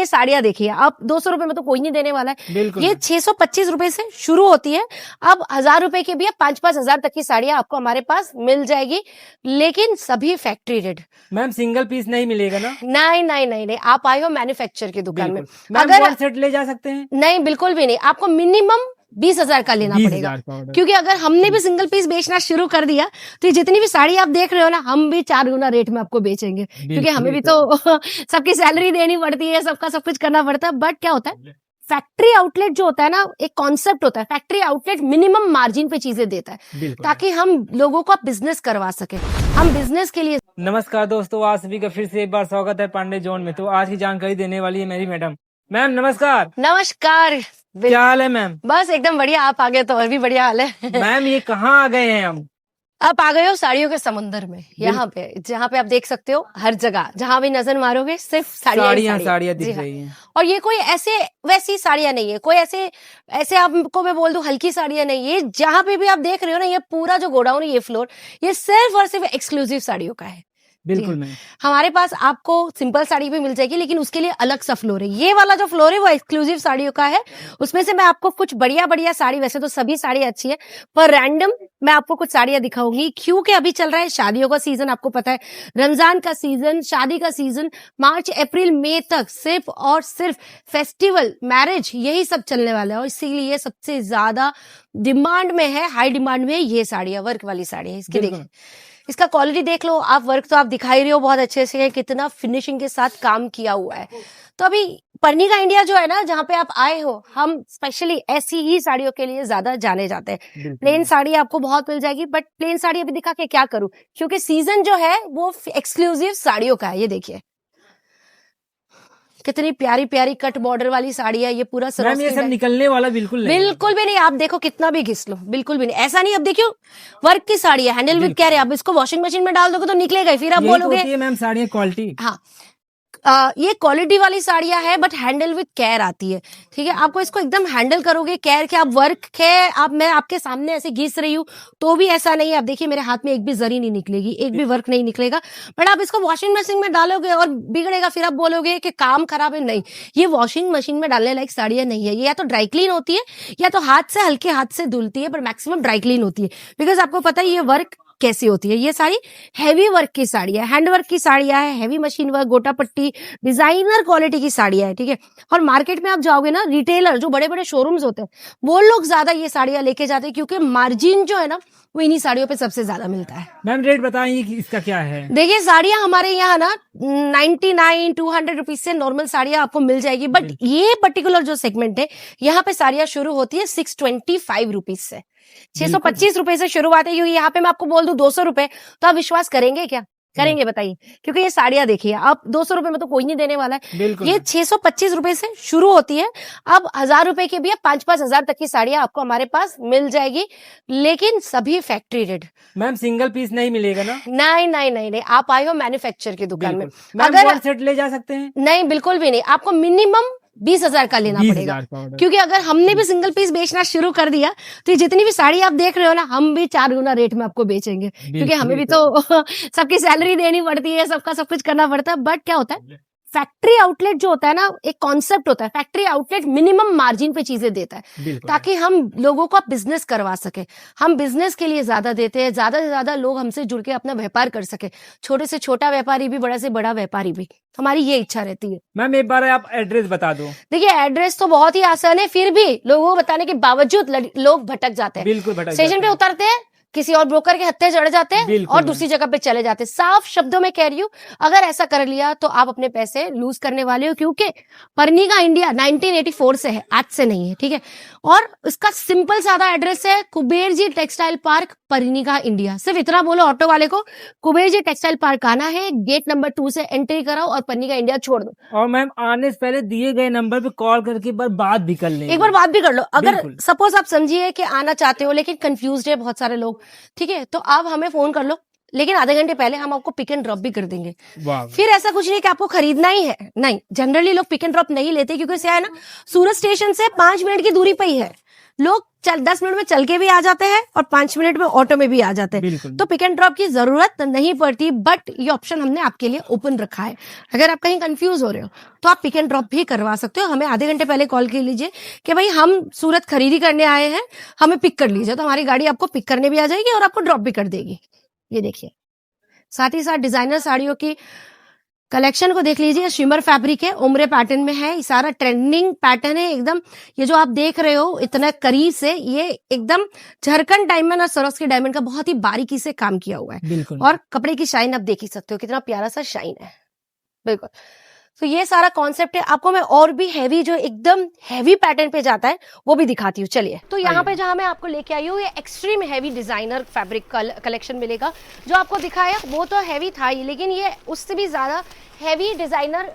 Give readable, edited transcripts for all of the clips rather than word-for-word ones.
ये साड़ियां देखिए, आप 200 रुपए में तो कोई नहीं देने वाला है। बिल्कुल ये 625 रुपए से शुरू होती है। अब 1000 रुपए की भी 5-5 हजार तक की साड़ियां आपको हमारे पास मिल जाएगी, लेकिन सभी factory rate. Ma'am, single piece नहीं मिलेगा ना? नहीं नहीं नहीं नहीं, आप आए हो मैन्युफैक्चर की दुकान में। मैम, अगर वन सेट ले जा सकते हैं? नहीं, बिल्कुल भी नहीं, आपको मिनिमम 20,000 का लेना पड़ेगा। क्योंकि अगर हमने भी सिंगल पीस बेचना शुरू कर दिया तो ये जितनी भी साड़ी आप देख रहे हो ना, हम भी 4 गुना रेट में आपको बेचेंगे, क्योंकि हमें भी तो सबकी सैलरी देनी पड़ती है, सबका सब कुछ करना पड़ता है। बट क्या होता है, फैक्ट्री आउटलेट जो होता है ना, एक कॉन्सेप्ट होता है, फैक्ट्री आउटलेट मिनिमम मार्जिन पे चीजें देता है ताकि हम लोगों को बिजनेस करवा सके। हम बिजनेस के लिए। नमस्कार दोस्तों, आप सभी का फिर से एक बार स्वागत है पांडे जोन में। तो आज की जानकारी देने वाली है मेरी मैडम। मैम नमस्कार। नमस्कार। क्या हाल है मैम? बस एकदम बढ़िया, आप आ गए तो और भी बढ़िया हाल है। मैम, ये कहाँ आ गए हैं हम? आप आ गए हो साड़ियों के समुंदर में, यहाँ पे जहाँ पे आप देख सकते हो, हर जगह जहाँ भी नजर मारोगे सिर्फ साड़ियाँ दिख रही हैं। और ये कोई ऐसे वैसी साड़ियां नहीं है, कोई ऐसे आपको मैं बोल दूं हल्की साड़ियां नहीं है। जहाँ पे भी आप देख रहे हो ना, ये पूरा जो गोडाउन है, ये फ्लोर, ये सिर्फ और सिर्फ एक्सक्लूसिव साड़ियों का है। बिल्कुल मैम। हमारे पास आपको सिंपल साड़ी भी मिल जाएगी, लेकिन उसके लिए अलग सा फ्लोर है। ये वाला जो फ्लोर है वो एक्सक्लूसिव साड़ियों का है। उसमें से मैं आपको कुछ बढ़िया बढ़िया साड़ी, वैसे तो सभी साड़ी अच्छी है, पर रैंडम मैं आपको कुछ साड़ियां दिखाऊंगी, क्योंकि अभी चल रहा है शादियों का सीजन। आपको पता है, रमजान का सीजन, शादी का सीजन, मार्च अप्रैल मई तक सिर्फ और सिर्फ फेस्टिवल, मैरिज, यही सब चलने वाला है। और इसीलिए सबसे ज्यादा डिमांड में है, हाई डिमांड में है ये साड़ियां, वर्क वाली साड़ी है। इसकी देखिए, इसका क्वालिटी देख लो आप, वर्क तो आप दिखाई रहे हो बहुत अच्छे से है, कितना फिनिशिंग के साथ काम किया हुआ है। तो अभी पर्निका इंडिया जो है ना, जहाँ पे आप आए हो, हम स्पेशली ऐसी ही साड़ियों के लिए ज्यादा जाने जाते हैं। प्लेन साड़ी आपको बहुत मिल जाएगी, बट प्लेन साड़ी अभी दिखा के क्या करूं, क्योंकि सीजन जो है वो एक्सक्लूसिव साड़ियों का है। ये देखिए कितनी प्यारी प्यारी कट बॉर्डर वाली साड़ी है। ये पूरा मैम, ये सब निकलने वाला बिल्कुल नहीं। बिल्कुल भी नहीं, आप देखो कितना भी घिस लो, बिल्कुल भी नहीं, ऐसा नहीं। अब देखियो, वर्क की साड़ी है, हैंडल विद केयर है। आप इसको वॉशिंग मशीन में डाल दोगे तो निकलेगा ही, फिर आप बोलोगे। मैम, साड़ियाँ क्वालिटी, हाँ, ये क्वालिटी वाली साड़ियां है, बट हैंडल विद केयर आती है। ठीक है, आपको इसको एकदम हैंडल करोगे, केयर के, आप वर्क है, आप मैं आपके सामने ऐसे घिस रही हूँ तो भी ऐसा नहीं है। आप देखिए मेरे हाथ में एक भी जरी नहीं निकलेगी, एक भी वर्क नहीं निकलेगा। बट आप इसको वॉशिंग मशीन में डालोगे और बिगड़ेगा, फिर आप बोलोगे कि काम खराब है। नहीं, ये वॉशिंग मशीन में डालने लायक साड़ियां नहीं है। ये या तो ड्राई क्लीन होती है, या तो हाथ से हल्के हाथ से धुलती है, पर मैक्सिमम ड्राई क्लीन होती है। बिकॉज आपको पता है ये वर्क कैसी होती है। ये साड़ी हैवी वर्क की साड़ियां, हैंड वर्क की साड़ियां है, हैवी मशीन वर्क, गोटा पट्टी, डिजाइनर क्वालिटी की साड़ियां है। ठीक है, और मार्केट में आप जाओगे ना, रिटेलर जो बड़े बड़े शोरूम्स होते हैं, वो लोग ज्यादा ये साड़ियां लेके जाते हैं, क्योंकि मार्जिन जो है ना, वो इन्हीं साड़ियों पे सबसे ज्यादा मिलता है। मैम रेट बताइए कि इसका क्या है? देखिए, साड़ियां हमारे यहाँ ना 99 200 रुपीज से नॉर्मल साड़ियां आपको मिल जाएगी, बट ये पर्टिकुलर जो सेगमेंट है, यहाँ पे साड़ियां शुरू होती है 625 रुपीज से। 625 रुपए से शुरुआत है। क्योंकि यहाँ पे मैं आपको बोल दूं 200 रुपए, तो आप विश्वास करेंगे क्या? करेंगे बताइए? क्योंकि ये साड़ियां देखिए, आप 200 रुपए में तो कोई नहीं देने वाला है। ये 625 रुपए से शुरू होती है। अब 1000 रुपए की भी 5-5 हजार तक की साड़ियां आपको हमारे पास मिल जाएगी, लेकिन सभी factory rate. Ma'am, single piece नहीं मिलेगा ना? नहीं नहीं नहीं नहीं, आप आए हो मैन्युफैक्चर की दुकान में। अगर वन सेट ले जा सकते हैं? नहीं, बिल्कुल भी नहीं, आपको मिनिमम 20,000 का लेना पड़ेगा। क्योंकि अगर हमने भी सिंगल पीस बेचना शुरू कर दिया तो ये जितनी भी साड़ी आप देख रहे हो ना, हम भी 4 गुना रेट में आपको बेचेंगे, क्योंकि हमें भी तो सबकी सैलरी देनी पड़ती है, सबका सब कुछ करना पड़ता है। बट क्या होता है, फैक्ट्री आउटलेट जो होता है ना, एक कॉन्सेप्ट होता है, फैक्ट्री आउटलेट मिनिमम मार्जिन पे चीजें देता है ताकि हम लोगों को बिजनेस करवा सके। हम बिजनेस के लिए ज्यादा देते हैं, ज्यादा से ज्यादा लोग हमसे जुड़ के अपना व्यापार कर सके, छोटे से छोटा व्यापारी भी, बड़ा से बड़ा व्यापारी भी। हमारी ये इच्छा रहती है। मैम, एक बार आप एड्रेस बता दो। देखिए, एड्रेस तो बहुत ही आसान है, फिर भी लोगों को बताने के बावजूद लोग भटक जाते हैं। बिल्कुल भटक स्टेशन पे उतरते हैं, किसी और ब्रोकर के हत्थे चढ़ जाते हैं और दूसरी जगह पे चले जाते हैं। साफ शब्दों में कह रही हूँ, अगर ऐसा कर लिया तो आप अपने पैसे लूज करने वाले हो, क्योंकि पर्निका इंडिया 1984 से है, आज से नहीं है। ठीक है, और इसका सिंपल सादा एड्रेस है Kuber ji textile park, Parnika India. सिर्फ इतना बोलो ऑटो वाले को, कुबेर जी टेक्सटाइल पार्क आना है, गेट नंबर 2 से एंट्री कराओ और पर्निका इंडिया छोड़ दो। और मैम, आने से पहले दिए गए नंबर पे कॉल करके एक बार बात भी कर लें। एक बार बात भी कर लो। अगर सपोज आप समझिए कि आना चाहते हो लेकिन कंफ्यूज्ड है बहुत सारे लोग, ठीक है, तो आप हमें फोन कर लो, लेकिन आधे घंटे पहले हम आपको पिक एंड ड्रॉप भी कर देंगे। वाह, फिर ऐसा कुछ नहीं कि आपको खरीदना ही है, नहीं, जनरली लोग पिक एंड ड्रॉप नहीं लेते क्योंकि क्या है ना, सूरत स्टेशन से 5 मिनट की दूरी पे ही है। लोग 10 मिनट में चल के भी आ जाते हैं और 5 मिनट में ऑटो में भी आ जाते हैं, बिल्कुल। तो पिक एंड ड्रॉप की जरूरत नहीं पड़ती। बट ये ऑप्शन हमने आपके लिए ओपन रखा है। अगर आप कहीं कंफ्यूज हो रहे हो तो आप पिक एंड ड्रॉप भी करवा सकते हो। हमें आधे घंटे पहले कॉल कर लीजिए कि भाई हम सूरत खरीदी करने आए हैं, हमें पिक कर लीजिए, तो हमारी गाड़ी आपको पिक करने भी आ जाएगी और आपको ड्रॉप भी कर देगी। ये देखिए, साथ ही साथ डिजाइनर साड़ियों की कलेक्शन को देख लीजिए। शिमर फैब्रिक है, उम्रे पैटर्न में है, ये सारा ट्रेंडिंग पैटर्न है एकदम। ये जो आप देख रहे हो इतना करीब से, ये एकदम झारखंड डायमंड और सरोस्की डायमंड का बहुत ही बारीकी से काम किया हुआ है। बिल्कुल। और कपड़े की शाइन आप देख ही सकते हो, कितना प्यारा सा शाइन है। बिल्कुल, तो ये सारा कॉन्सेप्ट है। आपको मैं और भी हैवी, जो एकदम हैवी पैटर्न पे जाता है, वो भी दिखाती हूँ। चलिए, तो यहाँ पे जहाँ मैं आपको लेके आई हूँ, ये extreme heavy designer fabric collection मिलेगा। जो आपको दिखाया वो तो हैवी था ही, लेकिन ये उससे भी ज्यादा हैवी डिजाइनर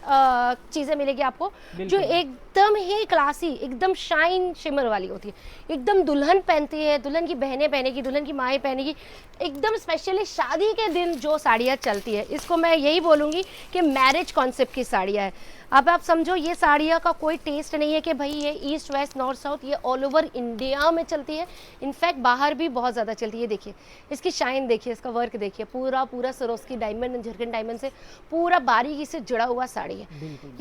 चीजें मिलेगी आपको, जो एकदम ही क्लासी, एकदम शाइन शिमर वाली होती है। एकदम दुल्हन पहनती है, दुल्हन की बहनें पहनेगी, दुल्हन की माएँ पहनेगी, एकदम स्पेशली शादी के दिन जो साड़ियाँ चलती है, इसको मैं यही बोलूँगी कि मैरिज कॉन्सेप्ट की साड़ियाँ है। अब आप समझो, ये साड़ियाँ का कोई टेस्ट नहीं है कि भाई ये ईस्ट वेस्ट नॉर्थ साउथ, ये ऑल ओवर इंडिया में चलती है। इनफैक्ट बाहर भी बहुत ज़्यादा चलती है। देखिए इसकी शाइन देखिए, इसका वर्क देखिए, पूरा पूरा सरोस्की डायमंड, झारखंड डायमंड से पूरा बारीकी से जुड़ा हुआ साड़ी है।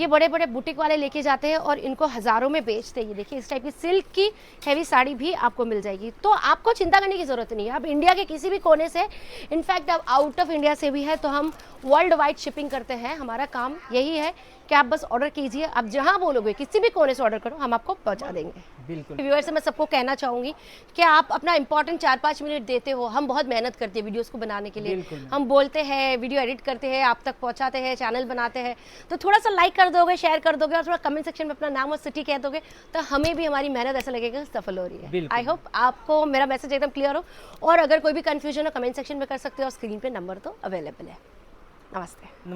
ये बड़े बड़े बुटीक वाले लेके जाते हैं और इनको हज़ारों में बेचते हैं। ये देखिए, इस टाइप की सिल्क की हैवी साड़ी भी आपको मिल जाएगी। तो आपको चिंता करने की ज़रूरत नहीं है। आप इंडिया के किसी भी कोने से, इनफैक्ट अब आउट ऑफ इंडिया से भी है, तो हम वर्ल्ड वाइड शिपिंग करते हैं। हमारा काम यही है कि आप बस ऑर्डर कीजिए, आप जहां बोलोगे किसी भी कोने से ऑर्डर करो, हम आपको पहुंचा देंगे। बिल्कुल। व्यूअर्स से मैं सबको कहना चाहूंगी कि आप अपना इंपॉर्टेंट 4-5 मिनट देते हो। हम बहुत मेहनत करते हैं वीडियोस को बनाने के लिए, हम बोलते हैं, वीडियो एडिट करते हैं, आप तक पहुंचाते हैं, चैनल बनाते हैं, तो थोड़ा सा लाइक कर दोगे, शेयर कर दोगे और थोड़ा कमेंट सेक्शन में अपना नाम और सिटी कह दोगे, तो हमें भी हमारी मेहनत ऐसा लगेगा सफल हो रही है। आई होप आपको मेरा मैसेज एकदम क्लियर हो, और अगर कोई भी कंफ्यूजन हो कमेंट सेक्शन में कर सकते हो, और स्क्रीन पे नंबर तो अवेलेबल है। नमस्ते।